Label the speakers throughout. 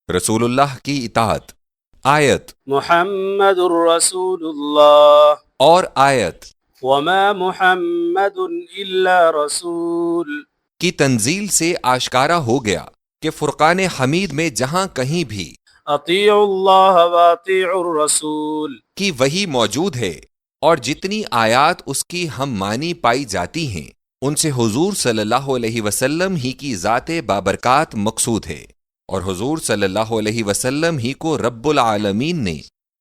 Speaker 1: رسول اللہ کی اطاعت۔ آیت
Speaker 2: محمد رسول اللہ
Speaker 1: اور آیت
Speaker 2: وما محمد الا رسول
Speaker 1: کی تنزیل سے آشکارا ہو گیا کہ فرقان حمید میں جہاں کہیں بھی
Speaker 2: اطیعوا اللہ واطیعوا الرسول
Speaker 1: کی وہی موجود ہے، اور جتنی آیات اس کی ہم مانی پائی جاتی ہیں ان سے حضور صلی اللہ علیہ وسلم ہی کی ذات بابرکات مقصود ہے، اور حضور صلی اللہ علیہ وسلم ہی کو رب العالمین نے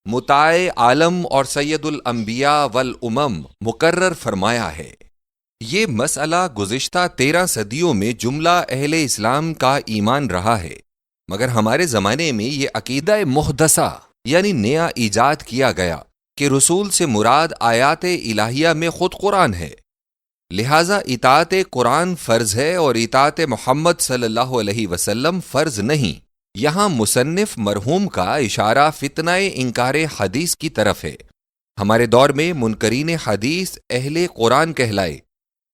Speaker 1: مطاع عالم اور سید الانبیاء والامم مقرر فرمایا ہے۔ یہ مسئلہ گزشتہ 13 صدیوں میں جملہ اہل اسلام کا ایمان رہا ہے، مگر ہمارے زمانے میں یہ عقیدہ محدثہ یعنی نیا ایجاد کیا گیا کہ رسول سے مراد آیات الہیہ میں خود قرآن ہے، لہٰذا اطاعت قرآن فرض ہے اور اطاعت محمد صلی اللہ علیہ وسلم فرض نہیں۔ یہاں مصنف مرحوم کا اشارہ فتنہ انکار حدیث کی طرف ہے۔ ہمارے دور میں منکرین حدیث اہل قرآن کہلائے،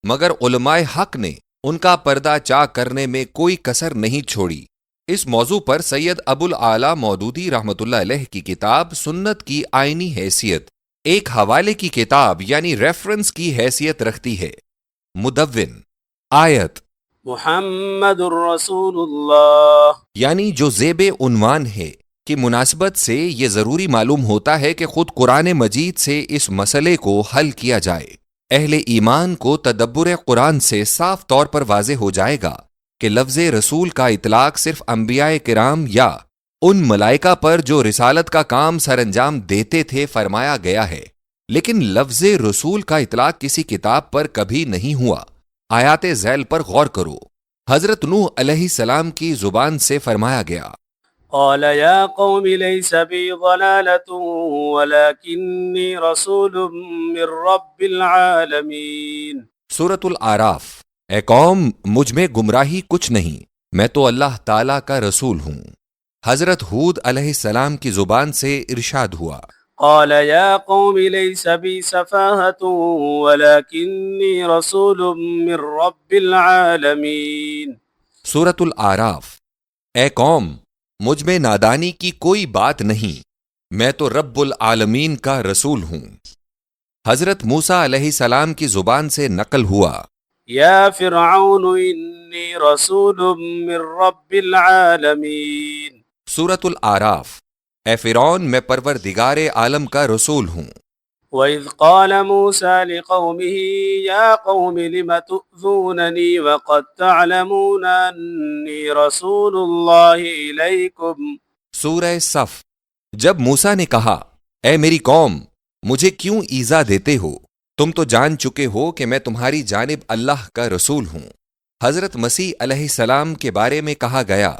Speaker 1: مگر علماء حق نے ان کا پردہ چاک کرنے میں کوئی کسر نہیں چھوڑی۔ اس موضوع پر سید ابو الاعلیٰ مودودی رحمۃ اللہ علیہ کی کتاب سنت کی آئینی حیثیت ایک حوالے کی کتاب یعنی ریفرنس کی حیثیت رکھتی ہے۔ مدون آیت
Speaker 2: محمد رسول اللہ
Speaker 1: یعنی جو زیب عنوان ہے کی مناسبت سے یہ ضروری معلوم ہوتا ہے کہ خود قرآن مجید سے اس مسئلے کو حل کیا جائے۔ اہل ایمان کو تدبر قرآن سے صاف طور پر واضح ہو جائے گا کہ لفظ رسول کا اطلاق صرف انبیاء کرام یا ان ملائکہ پر جو رسالت کا کام سر انجام دیتے تھے فرمایا گیا ہے، لیکن لفظ رسول کا اطلاق کسی کتاب پر کبھی نہیں ہوا۔ آیات ذیل پر غور کرو۔ حضرت نوح علیہ السلام کی زبان سے فرمایا گیا،
Speaker 2: قال یا قوم لیس بی ضلالة ولکنی رسول من رب العالمین۔
Speaker 1: سورۃ الاعراف۔ اے قوم، مجھ میں گمراہی کچھ نہیں، میں تو اللہ تعالیٰ کا رسول ہوں۔ حضرت ہود علیہ السلام کی زبان سے ارشاد ہوا،
Speaker 2: قال یا قوم لیس بی سفاہة ولکنی رسول من رب العالمین۔
Speaker 1: سورۃ الاعراف۔ اے قوم، مجھ میں نادانی کی کوئی بات نہیں، میں تو رب العالمین کا رسول ہوں۔ حضرت موسیٰ علیہ السلام کی زبان سے نقل ہوا،
Speaker 2: یا فرعون انی رسول من رب العالمین۔
Speaker 1: سورۃ الاعراف۔ اے فرعون، میں پروردگار عالم کا رسول ہوں۔
Speaker 2: وَإِذْ قَالَ مُوسَى لِقَوْمِهِ يَا قَوْمِ لِمَ تُؤْذُونَنِي وَقَدْ تَعْلَمُونَ أَنِّي رَسُولُ اللَّهِ إِلَيْكُمْ۔
Speaker 1: سورہ صف۔ جب موسیٰ نے کہا، اے میری قوم، مجھے کیوں ایذا دیتے ہو؟ تم تو جان چکے ہو کہ میں تمہاری جانب اللہ کا رسول ہوں۔ حضرت مسیح علیہ السلام کے بارے میں کہا گیا،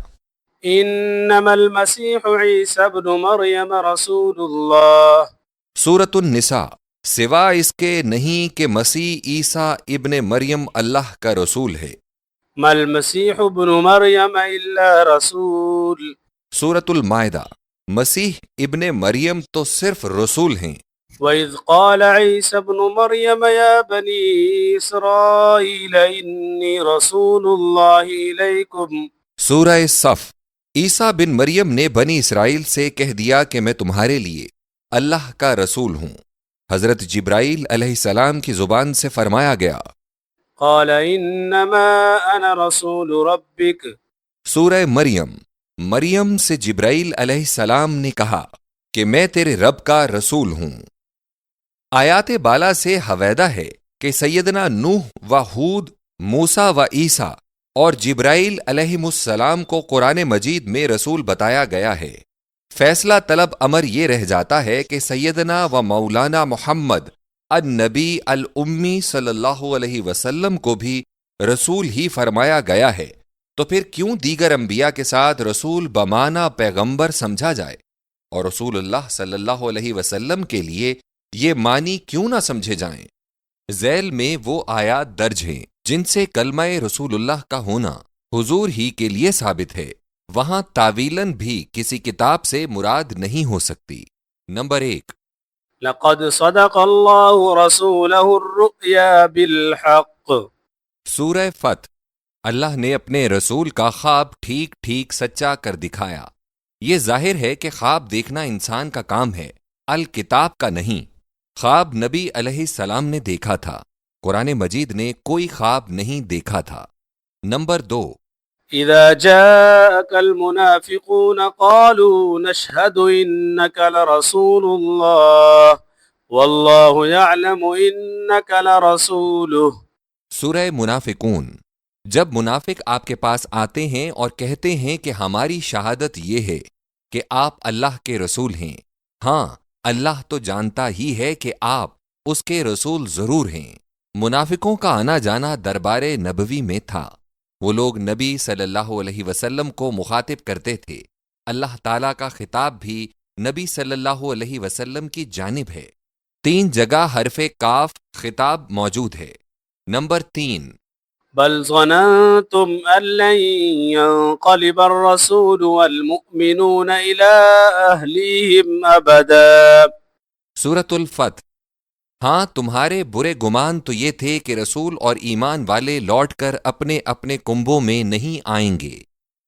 Speaker 2: انما المسیح عیسی ابن مریم رسول اللہ۔
Speaker 1: سورۃ النساء۔ سوا اس کے نہیں کہ مسیح عیسیٰ ابن مریم اللہ کا رسول ہے۔
Speaker 2: ما المسیح ابن مریم الا رسول۔
Speaker 1: سورۃ المائدہ۔ مسیح ابن مریم تو صرف رسول ہیں۔
Speaker 2: وَإِذْ قَالَ عِيسَى ابْنُ مَرْيَمَ يَا بَنِي إِسْرَائِيلَ إِنِّي رَسُولُ اللَّهِ إِلَيْكُمْ۔
Speaker 1: سورہ صف۔ عیسیٰ بن مریم نے بنی اسرائیل سے کہہ دیا کہ میں تمہارے لیے اللہ کا رسول ہوں۔ حضرت جبرائیل علیہ السلام کی زبان سے فرمایا گیا،
Speaker 2: قال انما انا رسول ربک۔
Speaker 1: سورہ مریم۔ مریم سے جبرائیل علیہ السلام نے کہا کہ میں تیرے رب کا رسول ہوں۔ آیات بالا سے حویدہ ہے کہ سیدنا نوح و ہود، موسیٰ و عیسیٰ اور جبرائیل علیہ السلام کو قرآن مجید میں رسول بتایا گیا ہے۔ فیصلہ طلب امر یہ رہ جاتا ہے کہ سیدنا و مولانا محمد النبی الامی صلی اللہ علیہ وسلم کو بھی رسول ہی فرمایا گیا ہے، تو پھر کیوں دیگر انبیاء کے ساتھ رسول بمعنی پیغمبر سمجھا جائے، اور رسول اللہ صلی اللہ علیہ وسلم کے لیے یہ معنی کیوں نہ سمجھے جائیں؟ ذیل میں وہ آیات درج ہیں جن سے کلمہ رسول اللہ کا ہونا حضور ہی کے لیے ثابت ہے، وہاں تعویلاً بھی کسی کتاب سے مراد نہیں ہو سکتی۔ نمبر 1،
Speaker 2: لقد صدق اللہ رسولہ الرؤیا بالحق۔
Speaker 1: سورہ فتح۔ اللہ نے اپنے رسول کا خواب ٹھیک ٹھیک سچا کر دکھایا۔ یہ ظاہر ہے کہ خواب دیکھنا انسان کا کام ہے، الکتاب کا نہیں۔ خواب نبی علیہ السلام نے دیکھا تھا، قرآن مجید نے کوئی خواب نہیں دیکھا تھا۔ نمبر 2،
Speaker 2: إذا جاءك المنافقون قالوا نشهد إنك لرسول الله والله يعلم إنك لرسوله۔
Speaker 1: سورہ منافقون۔ جب منافق آپ کے پاس آتے ہیں اور کہتے ہیں کہ ہماری شہادت یہ ہے کہ آپ اللہ کے رسول ہیں، ہاں اللہ تو جانتا ہی ہے کہ آپ اس کے رسول ضرور ہیں۔ منافقوں کا آنا جانا دربار نبوی میں تھا، وہ لوگ نبی صلی اللہ علیہ وسلم کو مخاطب کرتے تھے۔ اللہ تعالیٰ کا خطاب بھی نبی صلی اللہ علیہ وسلم کی جانب ہے۔ 3 جگہ حرف کاف خطاب موجود ہے۔ نمبر 3،
Speaker 2: بل ظننتم أن لن ينقلب الرسول والمؤمنون إلى أهليهم أبدا۔
Speaker 1: سورۃ الفتح۔ ہاں تمہارے برے گمان تو یہ تھے کہ رسول اور ایمان والے لوٹ کر اپنے اپنے کنبوں میں نہیں آئیں گے۔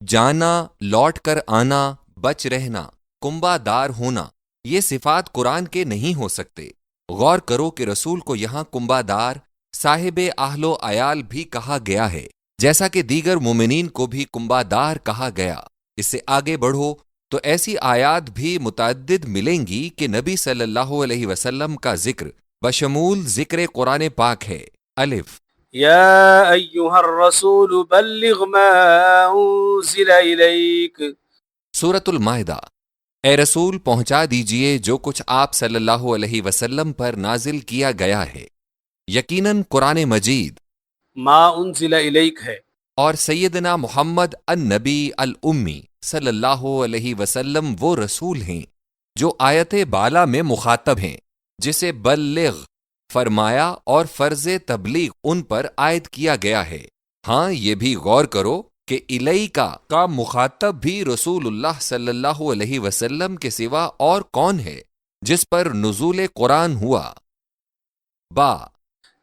Speaker 1: جانا، لوٹ کر آنا، بچ رہنا، کنبہ دار ہونا، یہ صفات قرآن کے نہیں ہو سکتے۔ غور کرو کہ رسول کو یہاں کنبہ دار، صاحب اہل و عیال بھی کہا گیا ہے، جیسا کہ دیگر مومنین کو بھی کنبہ دار کہا گیا۔ اس سے آگے بڑھو تو ایسی آیات بھی متعدد ملیں گی کہ نبی صلی اللہ علیہ وسلم کا ذکر بشمول ذکر قرآن پاک ہے۔ الف،
Speaker 2: يا أيها الرسول بلغ ما أنزل إليك۔
Speaker 1: سورۃ المائدہ۔ اے رسول پہنچا دیجئے جو کچھ آپ صلی اللہ علیہ وسلم پر نازل کیا گیا ہے۔ یقیناً قرآن مجید
Speaker 2: ما انزل الیک ہے۔
Speaker 1: اور سیدنا محمد النبی الامی صلی اللہ علیہ وسلم وہ رسول ہیں جو آیت بالا میں مخاطب ہیں، جسے بلغ فرمایا اور فرض تبلیغ ان پر عائد کیا گیا ہے۔ ہاں یہ بھی غور کرو کہ الیکا کا مخاطب بھی رسول اللہ صلی اللہ علیہ وسلم کے سوا اور کون ہے جس پر نزول قرآن ہوا۔ با،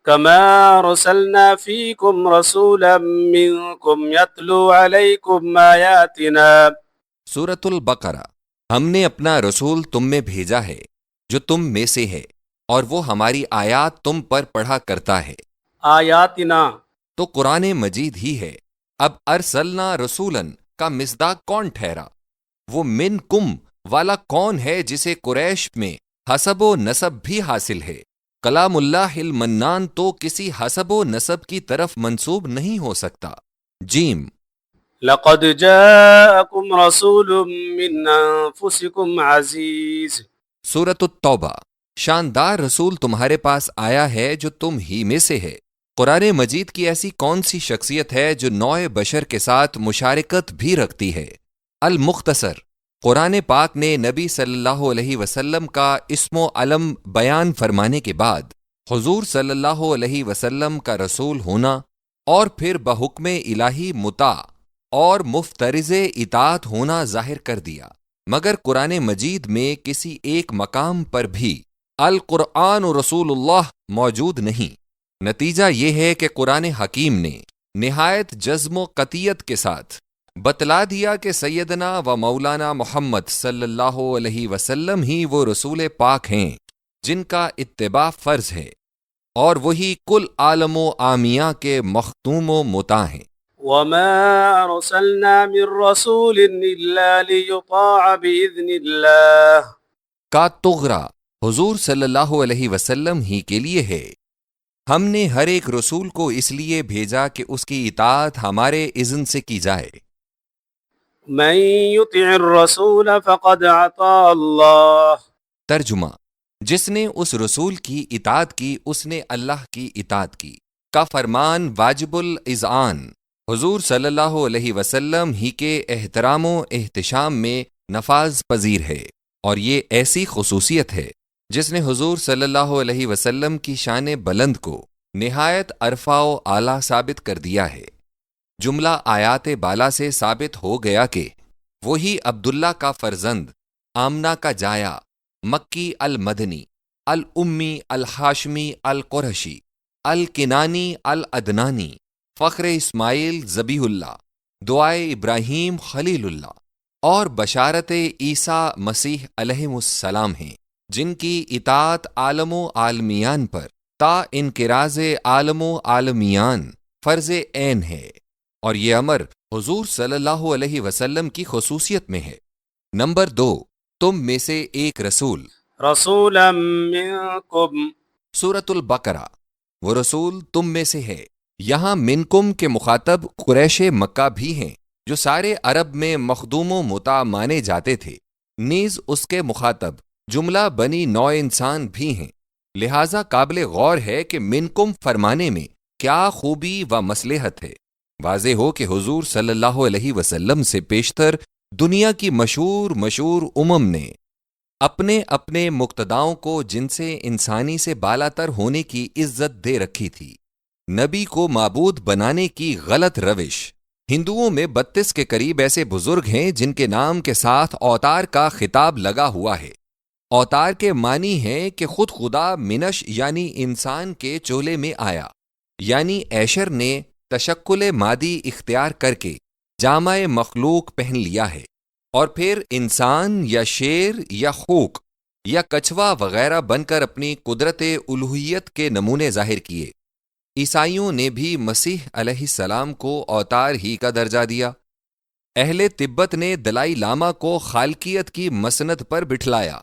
Speaker 2: كما رسلنا فيكم رسولا منكم يتلو عليكم آياتنا۔
Speaker 1: سورۃ البقرہ۔ ہم نے اپنا رسول تم میں بھیجا ہے جو تم میں سے ہے، اور وہ ہماری آیات تم پر پڑھا کرتا ہے۔
Speaker 2: آیاتنا
Speaker 1: تو قرآن مجید ہی ہے۔ اب ارسلنا رسولن کا مصداق کون ٹھہرا؟ وہ من کم والا کون ہے جسے قریش میں حسب و نسب بھی حاصل ہے؟ کلام اللہ المنان تو کسی حسب و نسب کی طرف منسوب نہیں ہو سکتا۔ جیم،
Speaker 2: لقد جاءكم رسول من انفسكم عزیز۔
Speaker 1: سورۃ التوبہ۔ شاندار رسول تمہارے پاس آیا ہے جو تم ہی میں سے ہے۔ قرآن مجید کی ایسی کون سی شخصیت ہے جو نوع بشر کے ساتھ مشارکت بھی رکھتی ہے؟ المختصر، قرآن پاک نے نبی صلی اللہ علیہ وسلم کا اسم و علم بیان فرمانے کے بعد حضور صلی اللہ علیہ وسلم کا رسول ہونا اور پھر بحکم الہی مطاع اور مفترض اطاعت ہونا ظاہر کر دیا، مگر قرآن مجید میں کسی ایک مقام پر بھی القرآن رسول اللہ موجود نہیں۔ نتیجہ یہ ہے کہ قرآن حکیم نے نہایت جزم و قطعیت کے ساتھ بتلا دیا کہ سیدنا و مولانا محمد صلی اللہ علیہ وسلم ہی وہ رسول پاک ہیں جن کا اتباع فرض ہے، اور وہی کل عالم و عامیہ کے مختوم و مطاع ہیں۔
Speaker 2: وما ارسلنا من رسول الا ليطاع باذن اللہ۔
Speaker 1: کا تغرا حضور صلی اللہ علیہ وسلم ہی کے لیے ہے۔ ہم نے ہر ایک رسول کو اس لیے بھیجا کہ اس کی اطاعت ہمارے اذن سے کی جائے۔
Speaker 2: من يطع الرسول فقد اطاع اللہ۔
Speaker 1: ترجمہ، جس نے اس رسول کی اطاعت کی اس نے اللہ کی اطاعت کی۔ کا فرمان واجب الاذعان حضور صلی اللہ علیہ وسلم ہی کے احترام و احتشام میں نفاذ پذیر ہے، اور یہ ایسی خصوصیت ہے جس نے حضور صلی اللہ علیہ وسلم کی شان بلند کو نہایت عرفہ و اعلیٰ ثابت کر دیا ہے۔ جملہ آیات بالا سے ثابت ہو گیا کہ وہی عبداللہ کا فرزند، آمنہ کا جایا، مکی المدنی، الامی الحاشمی القرشی، الکنانی العدنانی، فخر اسماعیل ذبیح اللہ، دعائے ابراہیم خلیل اللہ، اور بشارت عیسیٰ مسیح علیہ السلام ہیں، جن کی اطاعت عالم و عالمیان پر تا انقراض عالم و عالمیان فرض عین ہے، اور یہ امر حضور صلی اللہ علیہ وسلم کی خصوصیت میں ہے۔ نمبر 2، تم میں سے ایک رسول،
Speaker 2: رسولا منکم،
Speaker 1: سورۃ البقرہ، وہ رسول تم میں سے ہے۔ یہاں منکم کے مخاطب قریش مکہ بھی ہیں، جو سارے عرب میں مخدوم و مطاع مانے جاتے تھے، نیز اس کے مخاطب جملہ بنی نوع انسان بھی ہیں، لہٰذا قابل غور ہے کہ منکم فرمانے میں کیا خوبی و مصلحت ہے۔ واضح ہو کہ حضور صلی اللہ علیہ وسلم سے پیشتر دنیا کی مشہور امم نے اپنے اپنے مقتداؤں کو جن سے انسانی سے بالا تر ہونے کی عزت دے رکھی تھی، نبی کو معبود بنانے کی غلط روش۔ ہندوؤں میں 32 کے قریب ایسے بزرگ ہیں جن کے نام کے ساتھ اوتار کا خطاب لگا ہوا ہے۔ اوتار کے معنی ہے کہ خود خدا منش یعنی انسان کے چولے میں آیا، یعنی ایشر نے تشکل مادی اختیار کر کے جامع مخلوق پہن لیا ہے، اور پھر انسان یا شیر یا خوک یا کچھوا وغیرہ بن کر اپنی قدرت الوہیت کے نمونے ظاہر کیے۔ عیسائیوں نے بھی مسیح علیہ السلام کو اوتار ہی کا درجہ دیا۔ اہل تبت نے دلائی لاما کو خالقیت کی مسند پر بٹھلایا۔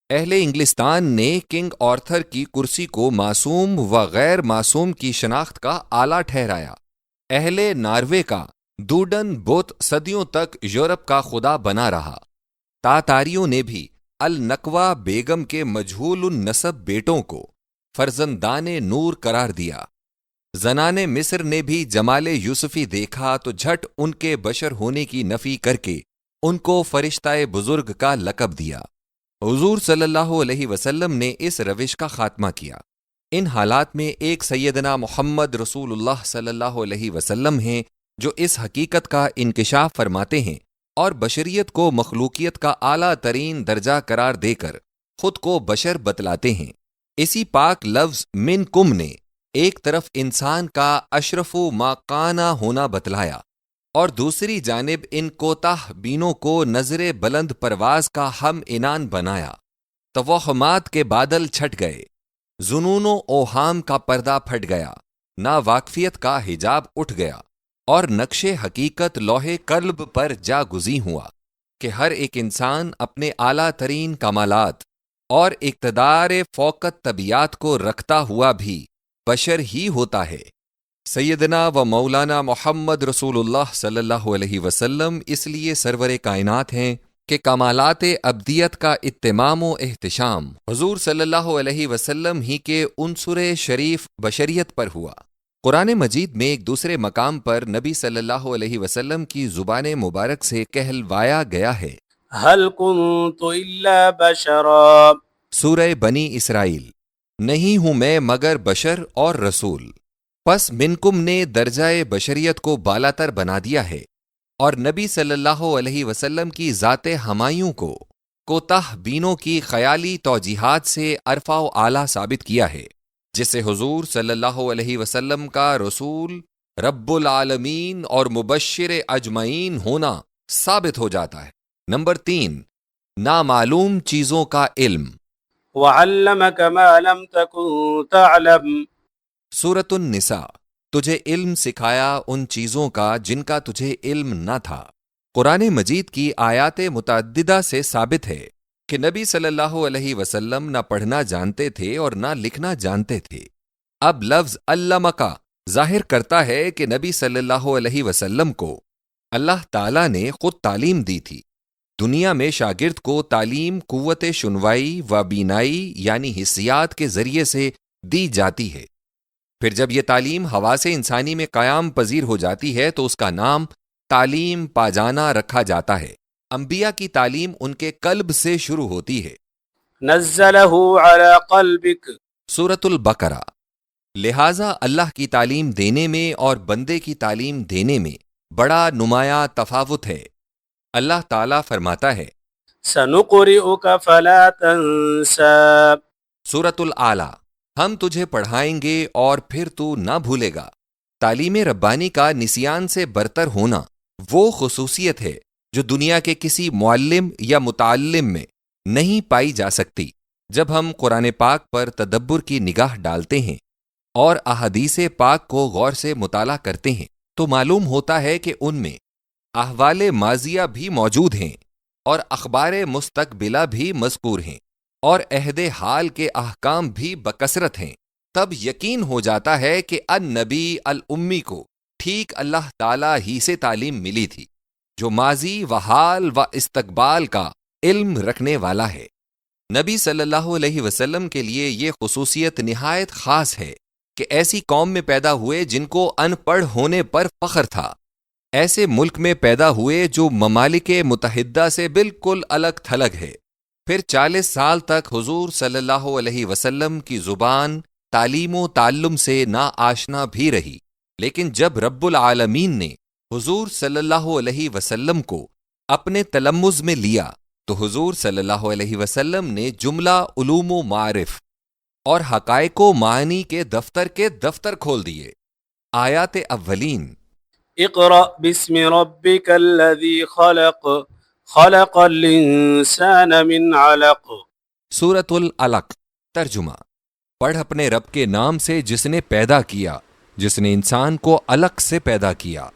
Speaker 1: اہل انگلستان نے کنگ آرتھر کی کرسی کو معصوم و غیر معصوم کی شناخت کا آلہ ٹھہرایا۔ اہل ناروے کا دوڈن بت صدیوں تک یورپ کا خدا بنا رہا۔ تاتاریوں نے بھی النقوہ بیگم کے مجہول النسب بیٹوں کو فرزندان نور قرار دیا۔ زنان مصر نے بھی جمال یوسفی دیکھا تو جھٹ ان کے بشر ہونے کی نفی کر کے ان کو فرشتہ بزرگ کا لقب دیا۔ حضور صلی اللہ علیہ وسلم نے اس روش کا خاتمہ کیا۔ ان حالات میں ایک سیدنا محمد رسول اللہ صلی اللہ علیہ وسلم ہیں جو اس حقیقت کا انکشاف فرماتے ہیں اور بشریت کو مخلوقیت کا اعلیٰ ترین درجہ قرار دے کر خود کو بشر بتلاتے ہیں۔ اسی پاک لفظ منکم نے ایک طرف انسان کا اشرف و ماکانہ ہونا بتلایا اور دوسری جانب ان کوتاہ بینوں کو نظر بلند پرواز کا ہم عنان بنایا۔ توہمات کے بادل چھٹ گئے، ظنون و اوہام کا پردہ پھٹ گیا، ناواقفیت کا حجاب اٹھ گیا، اور نقش حقیقت لوح قلب پر جا گزی ہوا کہ ہر ایک انسان اپنے اعلیٰ ترین کمالات اور اقتدار فوقت طبیعت کو رکھتا ہوا بھی بشر ہی ہوتا ہے۔ سیدنا و مولانا محمد رسول اللہ صلی اللہ علیہ وسلم اس لیے سرور کائنات ہیں کہ کمالات ابدیت کا اتمام و احتشام حضور صلی اللہ علیہ وسلم ہی کے عنصر شریف بشریت پر ہوا۔ قرآن مجید میں ایک دوسرے مقام پر نبی صلی اللہ علیہ وسلم کی زبان مبارک سے کہلوایا گیا ہے،
Speaker 2: هل كنت الا بشرا،
Speaker 1: سورہ بنی اسرائیل، نہیں ہوں میں مگر بشر اور رسول۔ پس منکم نے درجہ بشریت کو بالا تر بنا دیا ہے اور نبی صلی اللہ علیہ وسلم کی ذات ہمایوں کو کوتاہ بینوں کی خیالی توجیحات سے عرفہ و اعلیٰ ثابت کیا ہے، جس سے حضور صلی اللہ علیہ وسلم کا رسول رب العالمین اور مبشر اجمعین ہونا ثابت ہو جاتا ہے۔ نمبر 3، نامعلوم چیزوں کا علم،
Speaker 2: وعلمك ما لم تكن تعلم،
Speaker 1: سورۃ النساء، تجھے علم سکھایا ان چیزوں کا جن کا تجھے علم نہ تھا۔ قرآن مجید کی آیات متعددہ سے ثابت ہے کہ نبی صلی اللہ علیہ وسلم نہ پڑھنا جانتے تھے اور نہ لکھنا جانتے تھے۔ اب لفظ علمکا ظاہر کرتا ہے کہ نبی صلی اللہ علیہ وسلم کو اللہ تعالیٰ نے خود تعلیم دی تھی۔ دنیا میں شاگرد کو تعلیم قوت شنوائی و بینائی یعنی حسیات کے ذریعے سے دی جاتی ہے۔ پھر جب یہ تعلیم حواس انسانی میں قیام پذیر ہو جاتی ہے تو اس کا نام تعلیم پاجانا رکھا جاتا ہے۔ انبیاء کی تعلیم ان کے قلب سے شروع ہوتی ہے۔
Speaker 2: نزلہ علی قلبک،
Speaker 1: سورۃ البقرہ۔ لہٰذا اللہ کی تعلیم دینے میں اور بندے کی تعلیم دینے میں بڑا نمایاں تفاوت ہے۔ اللہ تعالیٰ فرماتا ہے،
Speaker 2: سنقرئک فلا تنسى،
Speaker 1: سورۃ الاعلیٰ، ہم تجھے پڑھائیں گے اور پھر تو نہ بھولے گا۔ تعلیم ربانی کا نسیان سے برتر ہونا وہ خصوصیت ہے جو دنیا کے کسی معلم یا متعلم میں نہیں پائی جا سکتی۔ جب ہم قرآن پاک پر تدبر کی نگاہ ڈالتے ہیں اور احادیث پاک کو غور سے مطالعہ کرتے ہیں تو معلوم ہوتا ہے کہ ان میں احوال ماضیہ بھی موجود ہیں اور اخبار مستقبلہ بھی مذکور ہیں اور عہد حال کے احکام بھی بکثرت ہیں۔ تب یقین ہو جاتا ہے کہ النبی الامی کو ٹھیک اللہ تعالیٰ ہی سے تعلیم ملی تھی، جو ماضی و حال و استقبال کا علم رکھنے والا ہے۔ نبی صلی اللہ علیہ وسلم کے لیے یہ خصوصیت نہایت خاص ہے کہ ایسی قوم میں پیدا ہوئے جن کو ان پڑھ ہونے پر فخر تھا، ایسے ملک میں پیدا ہوئے جو ممالک متحدہ سے بالکل الگ تھلگ ہے۔ پھر 40 سال تک حضور صلی اللہ علیہ وسلم کی زبان تعلیم و تعلم سے نا آشنا بھی رہی، لیکن جب رب العالمین نے حضور صلی اللہ علیہ وسلم کو اپنے تلمذ میں لیا تو حضور صلی اللہ علیہ وسلم نے جملہ علوم و معارف اور حقائق و معانی کے دفتر کھول دیے۔ آیات اولین
Speaker 2: اقرأ باسم ربك الذي خلق خلق الانسان من علق۔
Speaker 1: سورۃ العلق ترجمہ، پڑھ اپنے رب کے نام سے جس نے پیدا کیا، جس نے انسان کو علق سے پیدا کیا۔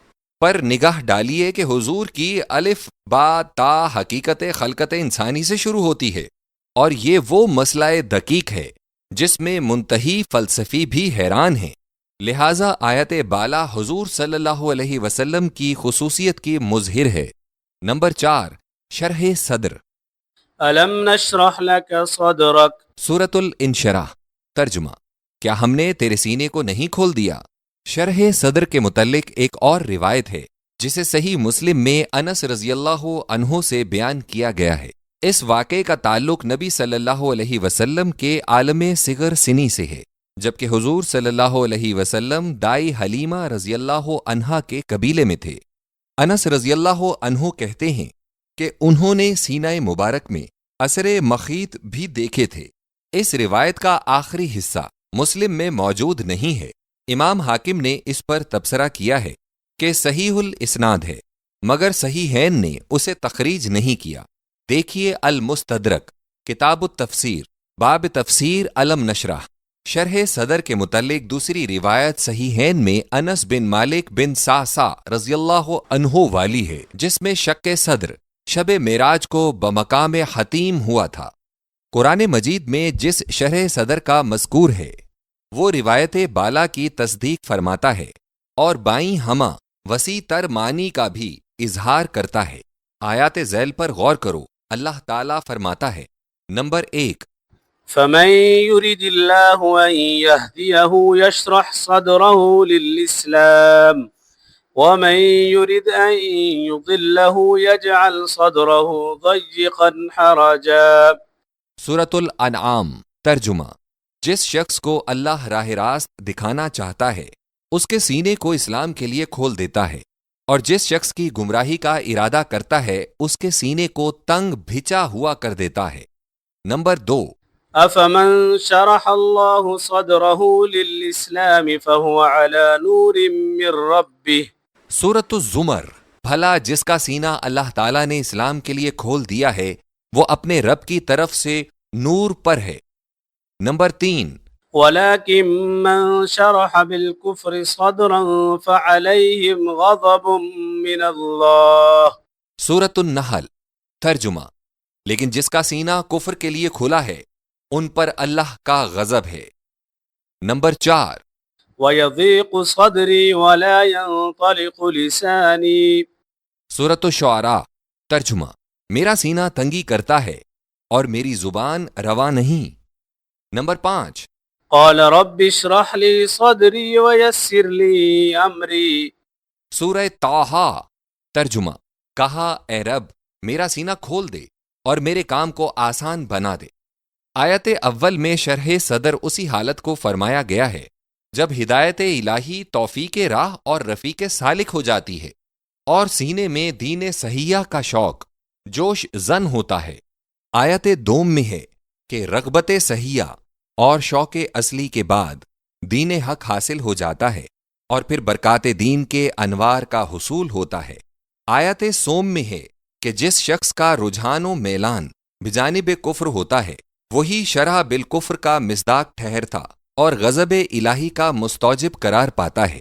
Speaker 1: پر نگاہ ڈالیے کہ حضور کی الف با تا حقیقت خلقت انسانی سے شروع ہوتی ہے، اور یہ وہ مسئلہ دقیق ہے جس میں منتہی فلسفی بھی حیران ہیں۔ لہٰذا آیت بالا حضور صلی اللہ علیہ وسلم کی خصوصیت کی مظہر ہے۔ نمبر 4، شرح صدر۔
Speaker 2: الم نشرح لك صدرك۔
Speaker 1: سورۃ الانشراح ترجمہ، کیا ہم نے تیرے سینے کو نہیں کھول دیا؟ شرح صدر کے متعلق ایک اور روایت ہے جسے صحیح مسلم میں انس رضی اللہ عنہ سے بیان کیا گیا ہے۔ اس واقعے کا تعلق نبی صلی اللہ علیہ وسلم کے عالم صغر سنی سے ہے، جبکہ حضور صلی اللہ علیہ وسلم دائی حلیمہ رضی اللہ عنہا کے قبیلے میں تھے۔ انس رضی اللہ عنہ کہتے ہیں کہ انہوں نے سینہ مبارک میں اثر مخیط بھی دیکھے تھے۔ اس روایت کا آخری حصہ مسلم میں موجود نہیں ہے۔ امام حاکم نے اس پر تبصرہ کیا ہے کہ صحیح الاسناد ہے، مگر صحیحین نے اسے تخریج نہیں کیا۔ دیکھیے المستدرک، کتاب التفسیر، باب تفسیر الم نشرح۔ شرح صدر کے متعلق دوسری روایت صحیحین میں انس بن مالک بن سعسع رضی اللہ عنہ والی ہے، جس میں شق صدر شب معراج کو بمقام حتیم ہوا تھا۔ قرآن مجید میں جس شرح صدر کا مذکور ہے وہ روایت بالا کی تصدیق فرماتا ہے اور بائیں ہمہ وسیع تر معنی کا بھی اظہار کرتا ہے۔ آیات ذیل پر غور کرو۔ اللہ تعالیٰ فرماتا ہے، نمبر 1،
Speaker 2: فمن يرد الله أن يهديه يشرح صدره للإسلام ومن يرد أن يضله يجعل صدره ضيقا حرجا۔
Speaker 1: سورۃ الانعام ترجمہ، جس شخص کو اللہ راہ راست دکھانا چاہتا ہے اس کے سینے کو اسلام کے لیے کھول دیتا ہے، اور جس شخص کی گمراہی کا ارادہ کرتا ہے اس کے سینے کو تنگ بھچا ہوا کر دیتا ہے۔ نمبر 2،
Speaker 2: أفمن شرح الله صدره للإسلام فهو على نور من ربه۔
Speaker 1: سورۃ الزمر، بھلا جس کا سینہ اللہ تعالیٰ نے اسلام کے لیے کھول دیا ہے وہ اپنے رب کی طرف سے نور پر ہے۔ نمبر 3،
Speaker 2: ولكن من شرح بالكفر صدرا فعليهم غضب من الله۔
Speaker 1: سورۃ النحل ترجمہ، لیکن جس کا سینہ کفر کے لیے کھلا ہے ان پر اللہ کا غضب ہے۔ نمبر 4،
Speaker 2: ويضيق صدري ولا ينطلق لساني۔
Speaker 1: سورۃ الشعراء ترجمہ، میرا سینہ تنگی کرتا ہے اور میری زبان روا نہیں۔ نمبر 5،
Speaker 2: قال رب اشرح لي صدري ويسر لي أمري۔
Speaker 1: سورہ طٰہٰ ترجمہ، کہا اے رب میرا سینہ کھول دے اور میرے کام کو آسان بنا دے۔ آیت اول میں شرح صدر اسی حالت کو فرمایا گیا ہے جب ہدایت الہی توفیق راہ اور رفیق سالک ہو جاتی ہے اور سینے میں دین صحیحہ کا شوق جوش زن ہوتا ہے۔ آیت دوم میں ہے کہ رغبت صحیحہ اور شوق اصلی کے بعد دین حق حاصل ہو جاتا ہے اور پھر برکات دین کے انوار کا حصول ہوتا ہے۔ آیت سوم میں ہے کہ جس شخص کا رجحان و میلان بجانب کفر ہوتا ہے وہی شرح بالکفر کا مصداق ٹھہرتا اور غضب الہی کا مستوجب قرار پاتا ہے۔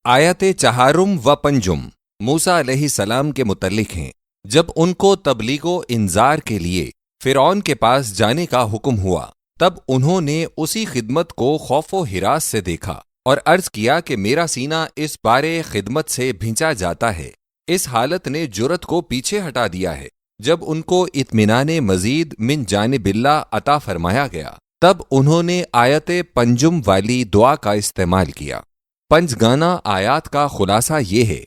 Speaker 1: آیت 4 و 5 موسیٰ علیہ السلام کے متعلق ہیں۔ جب ان کو تبلیغ و انذار کے لیے فرعون کے پاس جانے کا حکم ہوا تب انہوں نے اسی خدمت کو خوف و ہراس سے دیکھا اور عرض کیا کہ میرا سینہ اس بارے خدمت سے بھینچا جاتا ہے۔ اس حالت نے جرأت کو پیچھے ہٹا دیا ہے۔ جب ان کو اطمینان مزید من جانب اللہ عطا فرمایا گیا تب انہوں نے آیت 5 والی دعا کا استعمال کیا۔ 5 گانا آیات کا خلاصہ یہ ہے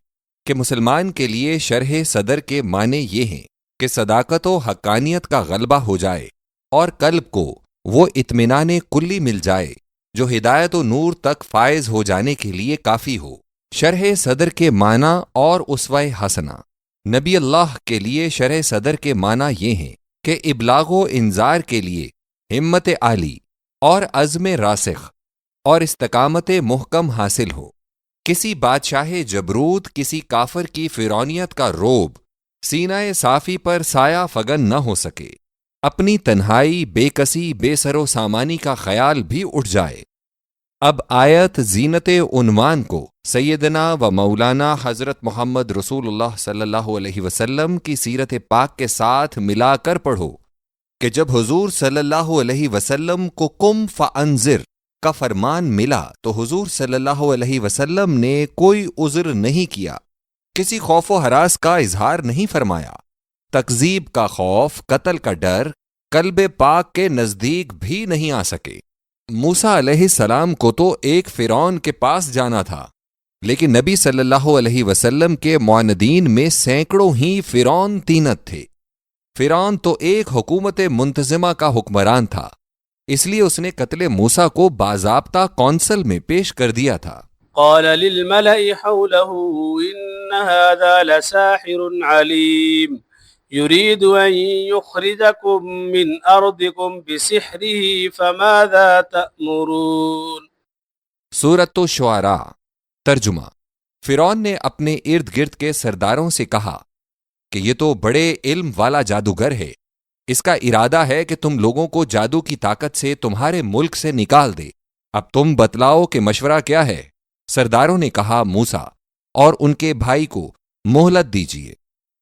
Speaker 1: کہ مسلمان کے لیے شرح صدر کے معنی یہ ہیں کہ صداقت و حقانیت کا غلبہ ہو جائے اور قلب کو وہ اطمینان کلی مل جائے جو ہدایت و نور تک فائز ہو جانے کے لیے کافی ہو۔ شرح صدر کے معنی اور اسوہ حسنہ۔ نبی اللہ کے لیے شرح صدر کے معنی یہ ہیں کہ ابلاغ و انذار کے لیے ہمت عالی اور عزم راسخ اور استقامت محکم حاصل ہو۔ کسی بادشاہ جبروت، کسی کافر کی فرعونیت کا روب سینہ صافی پر سایہ فگن نہ ہو سکے، اپنی تنہائی، بے کسی، بے سر و سامانی کا خیال بھی اٹھ جائے۔ اب آیت زینت عنوان کو سیدنا و مولانا حضرت محمد رسول اللہ صلی اللہ علیہ وسلم کی سیرت پاک کے ساتھ ملا کر پڑھو کہ جب حضور صلی اللہ علیہ وسلم کو قم فانذر کا فرمان ملا تو حضور صلی اللہ علیہ وسلم نے کوئی عذر نہیں کیا، کسی خوف و ہراس کا اظہار نہیں فرمایا۔ تکذیب کا خوف، قتل کا ڈر قلب پاک کے نزدیک بھی نہیں آ سکے۔ موسیٰ علیہ السلام کو تو ایک فرعون کے پاس جانا تھا، لیکن نبی صلی اللہ علیہ وسلم کے معاندین میں سینکڑوں ہی فرعون طینت تھے۔ فرعون تو ایک حکومت منتظمہ کا حکمران تھا، اس لیے اس نے قتل موسیٰ کو باضابطہ کونسل میں پیش کر دیا تھا۔
Speaker 2: قال للملأ حوله إن هذا لساحر عليم يريد أن يخرجكم من أرضكم بسحره فماذا تأمرون۔
Speaker 1: سورۃ الشعراء۔ ترجمہ۔ فرعون نے اپنے ارد گرد کے سرداروں سے کہا کہ یہ تو بڑے علم والا جادوگر ہے، اس کا ارادہ ہے کہ تم لوگوں کو جادو کی طاقت سے تمہارے ملک سے نکال دے، اب تم بتلاؤ کہ مشورہ کیا ہے؟ سرداروں نے کہا موسیٰ اور ان کے بھائی کو مہلت دیجیے،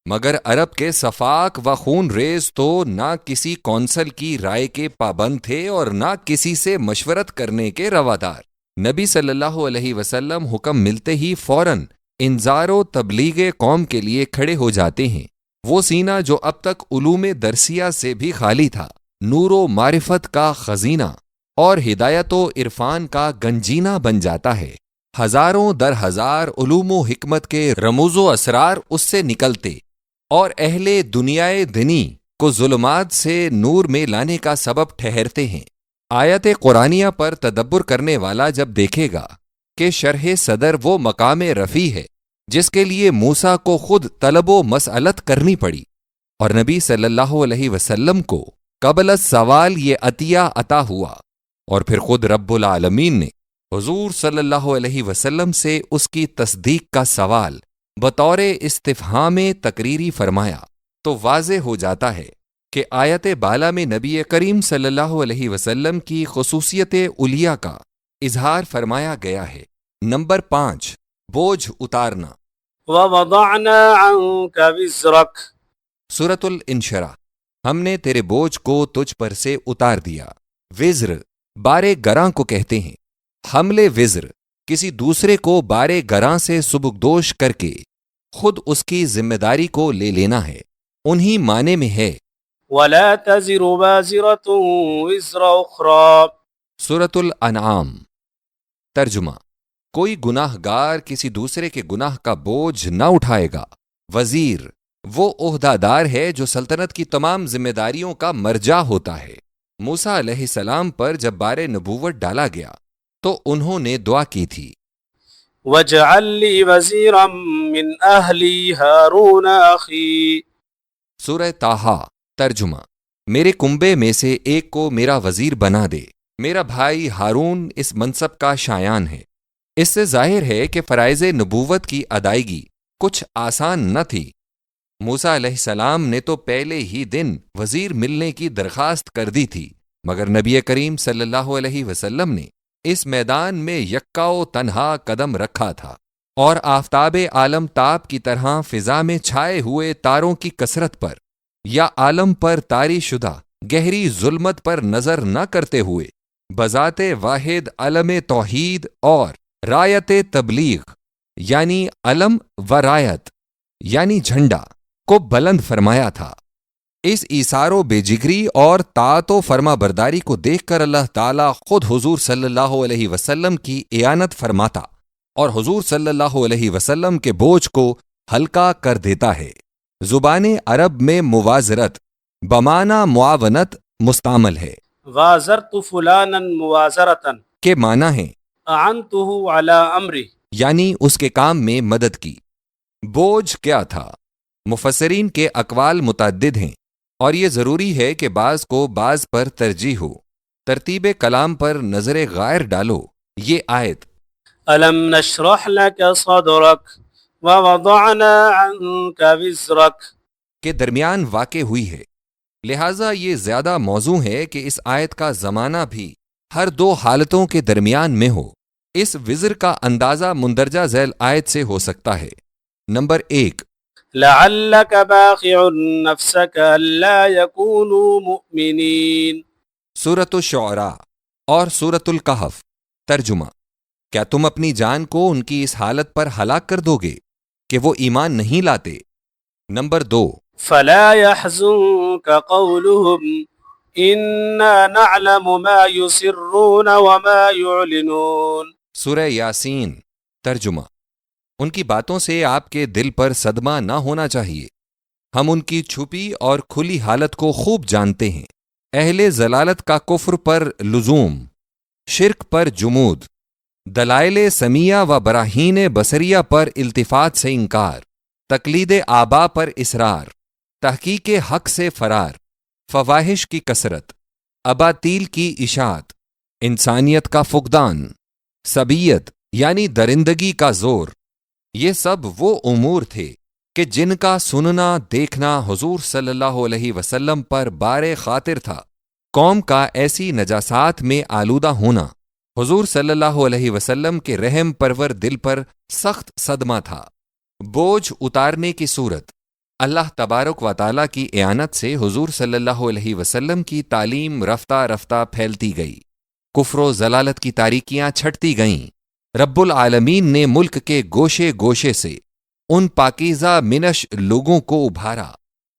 Speaker 1: مگر عرب کے صفاق و خون ریز تو نہ کسی کونسل کی رائے کے پابند تھے اور نہ کسی سے مشورت کرنے کے روادار۔ نبی صلی اللہ علیہ وسلم حکم ملتے ہی فوراً انذار و تبلیغ قوم کے لیے کھڑے ہو جاتے ہیں۔ وہ سینہ جو اب تک علوم درسیہ سے بھی خالی تھا، نور و معرفت کا خزینہ اور ہدایت و عرفان کا گنجینہ بن جاتا ہے۔ ہزاروں در ہزار علوم و حکمت کے رموز و اسرار اس سے نکلتے اور اہل دنیائے دنی کو ظلمات سے نور میں لانے کا سبب ٹھہرتے ہیں۔ آیت قرآنیہ پر تدبر کرنے والا جب دیکھے گا کہ شرح صدر وہ مقام رفیع ہے جس کے لیے موسیٰ کو خود طلب و مسئلت کرنی پڑی، اور نبی صلی اللہ علیہ وسلم کو قبل السوال یہ عطیہ عطا ہوا، اور پھر خود رب العالمین نے حضور صلی اللہ علیہ وسلم سے اس کی تصدیق کا سوال بطور استفہام تقریری فرمایا، تو واضح ہو جاتا ہے کہ آیت بالا میں نبی کریم صلی اللہ علیہ وسلم کی خصوصیت علیہ کا اظہار فرمایا گیا ہے۔ نمبر 5، بوجھ اتارنا۔
Speaker 2: وَوَضَعْنَا عَنْكَ وِزْرَكَ۔
Speaker 1: سورۃ الانشراح۔ ہم نے تیرے بوجھ کو تجھ پر سے اتار دیا۔ وزر بارے گراں کو کہتے ہیں۔ حمل وزر کسی دوسرے کو بارے گراں سے سبکدوش کر کے خود اس کی ذمہ داری کو لے لینا ہے۔ انہی معنی میں ہے
Speaker 2: وَلَا تَزِرُ وَازِرَةٌ وِزْرَ أُخْرَى۔
Speaker 1: سورۃ الانعام۔ ترجمہ۔ کوئی گناہ گار کسی دوسرے کے گناہ کا بوجھ نہ اٹھائے گا۔ وزیر وہ عہدہ دار ہے جو سلطنت کی تمام ذمہ داریوں کا مرجع ہوتا ہے۔ موسیٰ علیہ السلام پر جب بار نبوت ڈالا گیا تو انہوں نے دعا کی تھی،
Speaker 2: وَاجْعَل لِّي وَزِيرًا مِّنْ أَهْلِي هَارُونَ أَخِي۔
Speaker 1: سورہ طٰہٰ۔ ترجمہ۔ میرے کنبے میں سے ایک کو میرا وزیر بنا دے، میرا بھائی ہارون اس منصب کا شایان ہے۔ اس سے ظاہر ہے کہ فرائض نبوت کی ادائیگی کچھ آسان نہ تھی۔ موسیٰ علیہ السلام نے تو پہلے ہی دن وزیر ملنے کی درخواست کر دی تھی، مگر نبی کریم صلی اللہ علیہ وسلم نے اس میدان میں یکا و تنہا قدم رکھا تھا، اور آفتاب عالم تاب کی طرح فضا میں چھائے ہوئے تاروں کی کثرت پر یا عالم پر طاری شدہ گہری ظلمت پر نظر نہ کرتے ہوئے بذات واحد علم توحید اور رایت تبلیغ یعنی علم و رایت یعنی جھنڈا کو بلند فرمایا تھا۔ اس ایثار و بے جگری اور طاعت و فرما برداری کو دیکھ کر اللہ تعالیٰ خود حضور صلی اللہ علیہ وسلم کی اعانت فرماتا اور حضور صلی اللہ علیہ وسلم کے بوجھ کو ہلکا کر دیتا ہے۔ زبان عرب میں موازرت بمعنی معاونت مستعمل ہے
Speaker 2: وازرت فلانا موازرتا
Speaker 1: کے معنی ہے
Speaker 2: اعنته على امری،
Speaker 1: یعنی اس کے کام میں مدد کی۔ بوجھ کیا تھا؟ مفسرین کے اقوال متعدد ہیں، اور یہ ضروری ہے کہ بعض کو بعض پر ترجیح ہو۔ ترتیب کلام پر نظر غائر ڈالو۔ یہ آیت
Speaker 2: الم نشرح لك صدرك ووضعنا عنك وزرك
Speaker 1: کے درمیان واقع ہوئی ہے، لہٰذا یہ زیادہ موزوں ہے کہ اس آیت کا زمانہ بھی ہر دو حالتوں کے درمیان میں ہو۔ اس وزر کا اندازہ مندرجہ ذیل آیت سے ہو سکتا ہے۔ نمبر 1،
Speaker 2: لعلك باخع نفسك الا يكونوا مؤمنين،
Speaker 1: سورۃ الشعراء اور سورۃ الکہف۔ ترجمہ: کیا تم اپنی جان کو ان کی اس حالت پر ہلاک کر دو گے کہ وہ ایمان نہیں لاتے؟ نمبر 2،
Speaker 2: فلا يحزنك قولهم انا نعلم ما يسرون وما يعلنون،
Speaker 1: سورہ یاسین۔ ترجمہ: ان کی باتوں سے آپ کے دل پر صدمہ نہ ہونا چاہیے، ہم ان کی چھپی اور کھلی حالت کو خوب جانتے ہیں۔ اہل ضلالت کا کفر پر لزوم، شرک پر جمود، دلائل سمیہ و براہین بصریہ پر التفات سے انکار، تقلید آبا پر اصرار، تحقیق حق سے فرار، فواحش کی کثرت، اباطیل کی اشاعت، انسانیت کا فقدان، سبیت یعنی درندگی کا زور، یہ سب وہ امور تھے کہ جن کا سننا دیکھنا حضور صلی اللہ علیہ وسلم پر بار خاطر تھا۔ قوم کا ایسی نجاسات میں آلودہ ہونا حضور صلی اللہ علیہ وسلم کے رحم پرور دل پر سخت صدمہ تھا۔ بوجھ اتارنے کی صورت: اللہ تبارک و تعالیٰ کی اعانت سے حضور صلی اللہ علیہ وسلم کی تعلیم رفتہ رفتہ پھیلتی گئی، کفر و ضلالت کی تاریکیاں چھٹتی گئیں۔ رب العالمین نے ملک کے گوشے گوشے سے ان پاکیزہ منش لوگوں کو ابھارا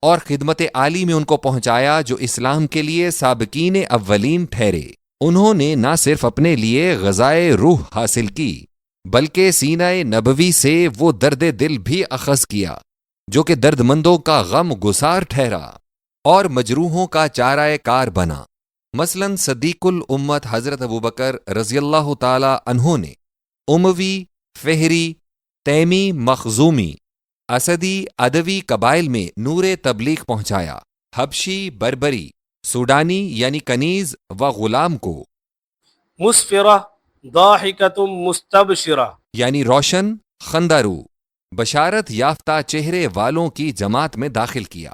Speaker 1: اور خدمت عالی میں ان کو پہنچایا جو اسلام کے لیے سابقین اولین ٹھہرے۔ انہوں نے نہ صرف اپنے لیے غذائے روح حاصل کی بلکہ سینہ نبوی سے وہ درد دل بھی اخذ کیا جو کہ درد مندوں کا غم گسار ٹھہرا اور مجروحوں کا چارہ کار بنا۔ مثلاً صدیق الامت حضرت ابوبکر رضی اللہ تعالی عنہ نے اموی، فہری، تیمی، مخزومی، اسدی، ادوی قبائل میں نور تبلیغ پہنچایا۔ حبشی، بربری، سوڈانی یعنی کنیز و غلام کو
Speaker 2: مسفرہ ضاحکۃ مستبشرہ،
Speaker 1: یعنی روشن، خندارو، بشارت یافتہ چہرے والوں کی جماعت میں داخل کیا۔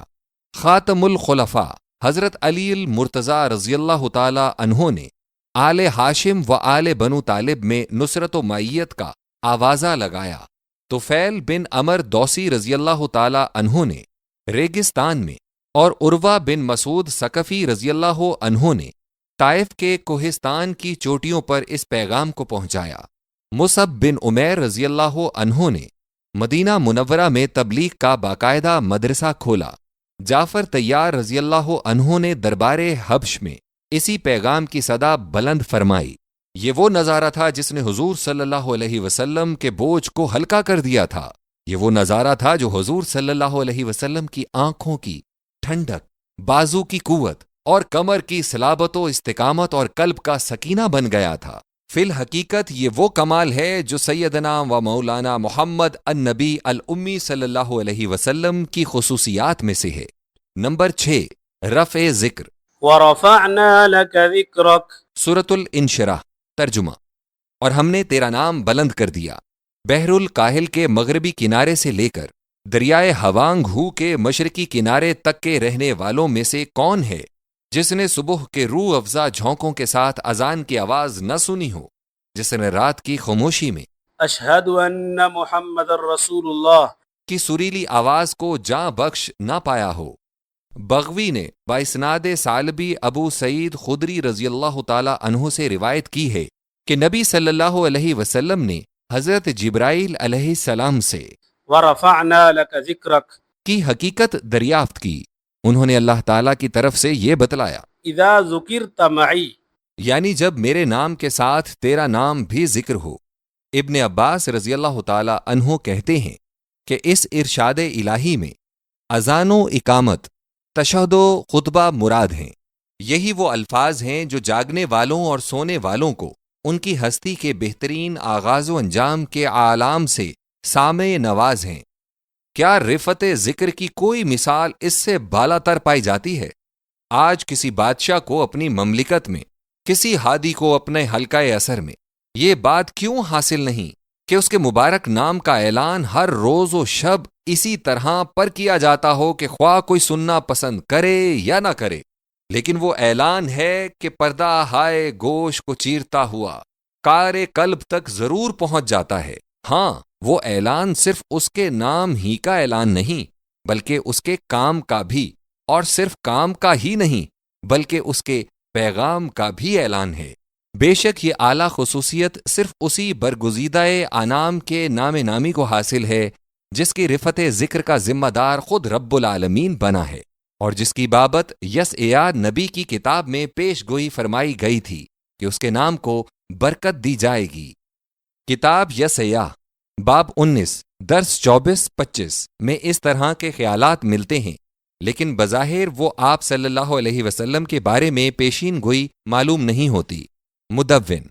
Speaker 1: خاتم الخلفاء حضرت علی المرتضیٰ رضی اللہ تعالی عنہ نے آل ہاشم و آل بنو طالب میں نصرت و معیت کا آوازہ لگایا۔ طفیل بن عمر دوسی رضی اللہ تعالی عنہ نے ریگستان میں اور عروہ بن مسعود ثقفی رضی اللہ عنہ نے طائف کے کوہستان کی چوٹیوں پر اس پیغام کو پہنچایا۔ مصعب بن عمیر رضی اللہ عنہ نے مدینہ منورہ میں تبلیغ کا باقاعدہ مدرسہ کھولا۔ جعفر طیار رضی اللہ عنہ نے دربار حبش میں اسی پیغام کی صدا بلند فرمائی۔ یہ وہ نظارہ تھا جس نے حضور صلی اللہ علیہ وسلم کے بوجھ کو ہلکا کر دیا تھا۔ یہ وہ نظارہ تھا جو حضور صلی اللہ علیہ وسلم کی آنکھوں کی ٹھنڈک، بازو کی قوت اور کمر کی صلابت و استقامت اور قلب کا سکینہ بن گیا تھا۔ فی الحقیقت یہ وہ کمال ہے جو سیدنا و مولانا محمد النبی الامی صلی اللہ علیہ وسلم کی خصوصیات میں سے ہے۔ نمبر 6، رفع ذکر۔
Speaker 2: ورفعنا لك ذکرک،
Speaker 1: سورۃ الانشراح۔ ترجمہ: اور ہم نے تیرا نام بلند کر دیا۔ بحر الکاہل کے مغربی کنارے سے لے کر دریائے ہوانگ ہو کے مشرقی کنارے تک کے رہنے والوں میں سے کون ہے جس نے صبح کے روح افزا جھونکوں کے ساتھ اذان کی آواز نہ سنی ہو، جس نے رات کی خاموشی میں
Speaker 2: اشہد ان محمد رسول اللہ
Speaker 1: کی سریلی آواز کو جاں بخش نہ پایا ہو؟ بغوی نے باسناد ثعلبی ابو سعید خدری رضی اللہ تعالی عنہ سے روایت کی ہے کہ نبی صلی اللہ علیہ وسلم نے حضرت جبرائیل علیہ السلام سے
Speaker 2: ورفعنا لك ذکرک
Speaker 1: کی حقیقت دریافت کی۔ انہوں نے اللہ تعالیٰ کی طرف سے یہ بتلایا،
Speaker 2: اذا ذکرت معی،
Speaker 1: یعنی جب میرے نام کے ساتھ تیرا نام بھی ذکر ہو۔ ابن عباس رضی اللہ تعالی عنہ کہتے ہیں کہ اس ارشاد الہی میں اذان و اقامت، تشہد و خطبہ مراد ہیں۔ یہی وہ الفاظ ہیں جو جاگنے والوں اور سونے والوں کو ان کی ہستی کے بہترین آغاز و انجام کے اعلام سے سامع نواز ہیں۔ کیا رفت ذکر کی کوئی مثال اس سے بالا تر پائی جاتی ہے؟ آج کسی بادشاہ کو اپنی مملکت میں، کسی ہادی کو اپنے حلقہ اثر میں یہ بات کیوں حاصل نہیں کہ اس کے مبارک نام کا اعلان ہر روز و شب اسی طرح پر کیا جاتا ہو کہ خواہ کوئی سننا پسند کرے یا نہ کرے، لیکن وہ اعلان ہے کہ پردہ ہائے گوش کو چیرتا ہوا کار قلب تک ضرور پہنچ جاتا ہے۔ ہاں، وہ اعلان صرف اس کے نام ہی کا اعلان نہیں بلکہ اس کے کام کا بھی، اور صرف کام کا ہی نہیں بلکہ اس کے پیغام کا بھی اعلان ہے۔ بے شک یہ اعلیٰ خصوصیت صرف اسی برگزیدہ انعام کے نام نامی کو حاصل ہے جس کی رفت ذکر کا ذمہ دار خود رب العالمین بنا ہے، اور جس کی بابت یسعیاہ نبی کی کتاب میں پیش گوئی فرمائی گئی تھی کہ اس کے نام کو برکت دی جائے گی۔ کتاب یسعیاہ باب 19 درس 24-25 میں اس طرح کے خیالات ملتے ہیں، لیکن بظاہر وہ آپ صلی اللہ علیہ وسلم کے بارے میں پیشین گوئی معلوم نہیں ہوتی۔ مدون